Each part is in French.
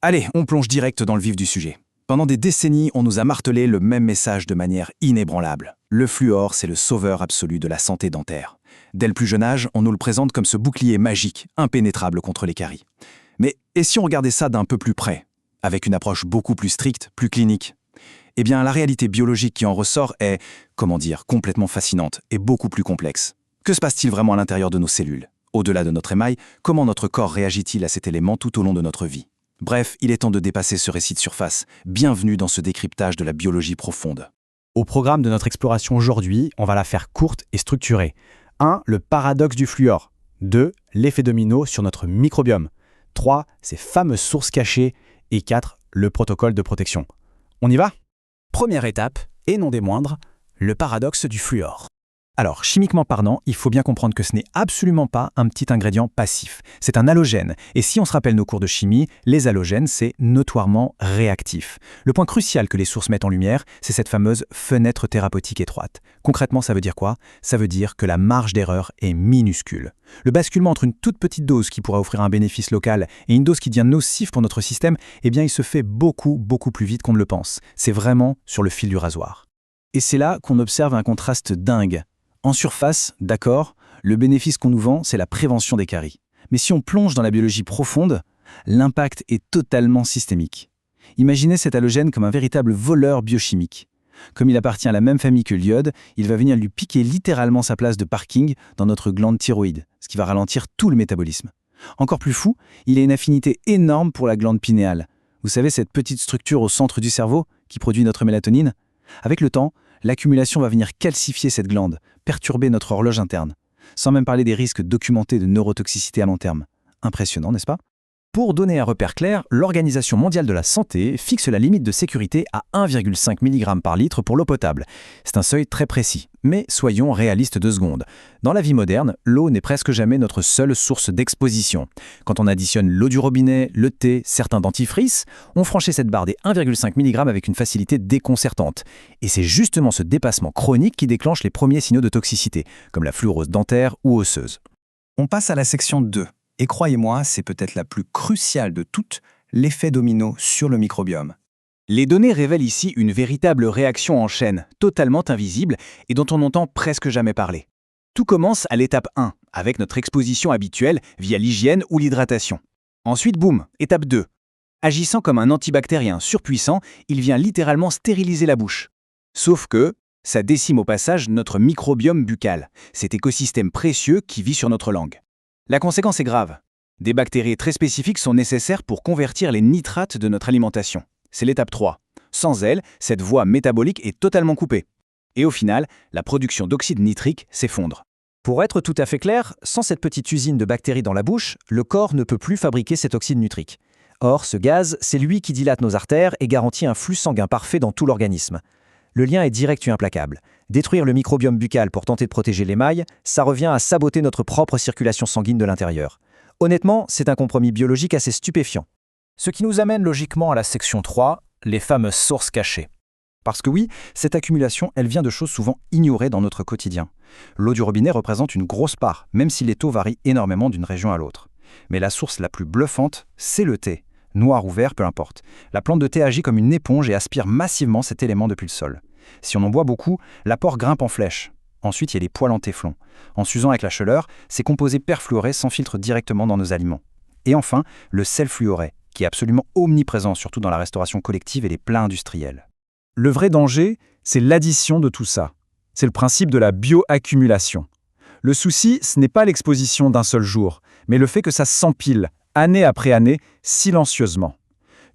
Allez, on plonge direct dans le vif du sujet. Pendant des décennies, on nous a martelé le même message de manière inébranlable. Le fluor, c'est le sauveur absolu de la santé dentaire. Dès le plus jeune âge, on nous le présente comme ce bouclier magique, impénétrable contre les caries. Mais et si on regardait ça d'un peu plus près, avec une approche beaucoup plus stricte, plus clinique? Eh bien, la réalité biologique qui en ressort est, complètement fascinante et beaucoup plus complexe. Que se passe-t-il vraiment à l'intérieur de nos cellules? Au-delà de notre émail, comment notre corps réagit-il à cet élément tout au long de notre vie? Bref, il est temps de dépasser ce récit de surface. Bienvenue dans ce décryptage de la biologie profonde. Au programme de notre exploration aujourd'hui, on va la faire courte et structurée. 1. Le paradoxe du fluor. 2. L'effet domino sur notre microbiome. 3. Ces fameuses sources cachées. Et 4. Le protocole de protection. On y va? Première étape, et non des moindres, le paradoxe du fluor. Alors, chimiquement parlant, il faut bien comprendre que ce n'est absolument pas un petit ingrédient passif. C'est un halogène. Et si on se rappelle nos cours de chimie, les halogènes, c'est notoirement réactif. Le point crucial que les sources mettent en lumière, c'est cette fameuse fenêtre thérapeutique étroite. Concrètement, ça veut dire quoi? Ça veut dire que la marge d'erreur est minuscule. Le basculement entre une toute petite dose qui pourra offrir un bénéfice local et une dose qui devient nocive pour notre système, eh bien, il se fait beaucoup plus vite qu'on ne le pense. C'est vraiment sur le fil du rasoir. Et c'est là qu'on observe un contraste dingue. En surface, d'accord, le bénéfice qu'on nous vend, c'est la prévention des caries. Mais si on plonge dans la biologie profonde, l'impact est totalement systémique. Imaginez cet halogène comme un véritable voleur biochimique. Comme il appartient à la même famille que l'iode, il va venir lui piquer littéralement sa place de parking dans notre glande thyroïde, ce qui va ralentir tout le métabolisme. Encore plus fou, il a une affinité énorme pour la glande pinéale. Vous savez, cette petite structure au centre du cerveau qui produit notre mélatonine? Avec le temps, l'accumulation va venir calcifier cette glande, perturber notre horloge interne, sans même parler des risques documentés de neurotoxicité à long terme. Impressionnant, n'est-ce pas? Pour donner un repère clair, l'Organisation mondiale de la santé fixe la limite de sécurité à 1,5 mg par litre pour l'eau potable. C'est un seuil très précis, mais soyons réalistes 2 secondes. Dans la vie moderne, l'eau n'est presque jamais notre seule source d'exposition. Quand on additionne l'eau du robinet, le thé, certains dentifrices, on franchit cette barre des 1,5 mg avec une facilité déconcertante. Et c'est justement ce dépassement chronique qui déclenche les premiers signaux de toxicité, comme la fluorose dentaire ou osseuse. On passe à la section 2. Et croyez-moi, c'est peut-être la plus cruciale de toutes, l'effet domino sur le microbiome. Les données révèlent ici une véritable réaction en chaîne, totalement invisible et dont on n'entend presque jamais parler. Tout commence à l'étape 1, avec notre exposition habituelle via l'hygiène ou l'hydratation. Ensuite, boum, étape 2. Agissant comme un antibactérien surpuissant, il vient littéralement stériliser la bouche. Sauf que ça décime au passage notre microbiome buccal, cet écosystème précieux qui vit sur notre langue. La conséquence est grave. Des bactéries très spécifiques sont nécessaires pour convertir les nitrates de notre alimentation. C'est l'étape 3. Sans elles, cette voie métabolique est totalement coupée. Et au final, la production d'oxyde nitrique s'effondre. Pour être tout à fait clair, sans cette petite usine de bactéries dans la bouche, le corps ne peut plus fabriquer cet oxyde nitrique. Or, ce gaz, c'est lui qui dilate nos artères et garantit un flux sanguin parfait dans tout l'organisme. Le lien est direct et implacable. Détruire le microbiome buccal pour tenter de protéger l'émail, ça revient à saboter notre propre circulation sanguine de l'intérieur. Honnêtement, c'est un compromis biologique assez stupéfiant. Ce qui nous amène logiquement à la section 3, les fameuses sources cachées. Parce que oui, cette accumulation, elle vient de choses souvent ignorées dans notre quotidien. L'eau du robinet représente une grosse part, même si les taux varient énormément d'une région à l'autre. Mais la source la plus bluffante, c'est le thé. Noir ou vert, peu importe. La plante de thé agit comme une éponge et aspire massivement cet élément depuis le sol. Si on en boit beaucoup, l'apport grimpe en flèche. Ensuite, il y a les poils en téflon. En s'usant avec la chaleur, ces composés perfluorés s'infiltrent directement dans nos aliments. Et enfin, le sel fluoré, qui est absolument omniprésent, surtout dans la restauration collective et les plats industriels. Le vrai danger, c'est l'addition de tout ça. C'est le principe de la bioaccumulation. Le souci, ce n'est pas l'exposition d'un seul jour, mais le fait que ça s'empile, année après année, silencieusement.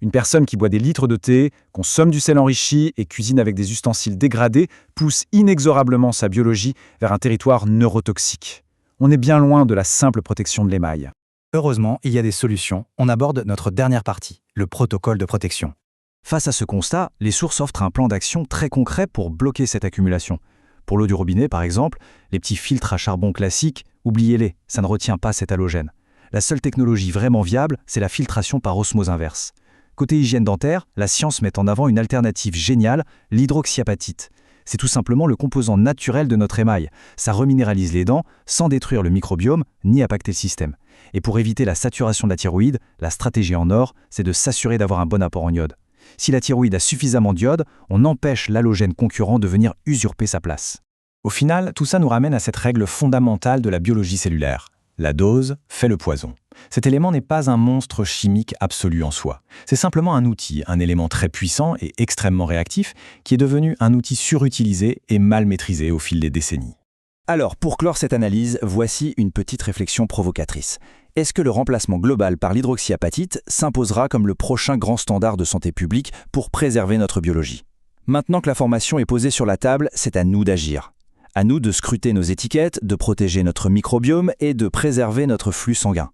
Une personne qui boit des litres de thé, consomme du sel enrichi et cuisine avec des ustensiles dégradés pousse inexorablement sa biologie vers un territoire neurotoxique. On est bien loin de la simple protection de l'émail. Heureusement, il y a des solutions. On aborde notre dernière partie, le protocole de protection. Face à ce constat, les sources offrent un plan d'action très concret pour bloquer cette accumulation. Pour l'eau du robinet, par exemple, les petits filtres à charbon classiques, oubliez-les, ça ne retient pas cet halogène. La seule technologie vraiment viable, c'est la filtration par osmose inverse. Côté hygiène dentaire, la science met en avant une alternative géniale, l'hydroxyapatite. C'est tout simplement le composant naturel de notre émail. Ça reminéralise les dents sans détruire le microbiome ni impacter le système. Et pour éviter la saturation de la thyroïde, la stratégie en or, c'est de s'assurer d'avoir un bon apport en iode. Si la thyroïde a suffisamment d'iode, on empêche l'halogène concurrent de venir usurper sa place. Au final, tout ça nous ramène à cette règle fondamentale de la biologie cellulaire. La dose fait le poison. Cet élément n'est pas un monstre chimique absolu en soi. C'est simplement un outil, un élément très puissant et extrêmement réactif, qui est devenu un outil surutilisé et mal maîtrisé au fil des décennies. Alors, pour clore cette analyse, voici une petite réflexion provocatrice. Est-ce que le remplacement global par l'hydroxyapatite s'imposera comme le prochain grand standard de santé publique pour préserver notre biologie? Maintenant que l'information est posée sur la table, c'est à nous d'agir. À nous de scruter nos étiquettes, de protéger notre microbiome et de préserver notre flux sanguin.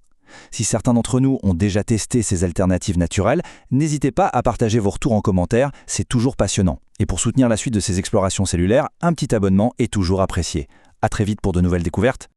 Si certains d'entre nous ont déjà testé ces alternatives naturelles, n'hésitez pas à partager vos retours en commentaire, c'est toujours passionnant. Et pour soutenir la suite de ces explorations cellulaires, un petit abonnement est toujours apprécié. À très vite pour de nouvelles découvertes.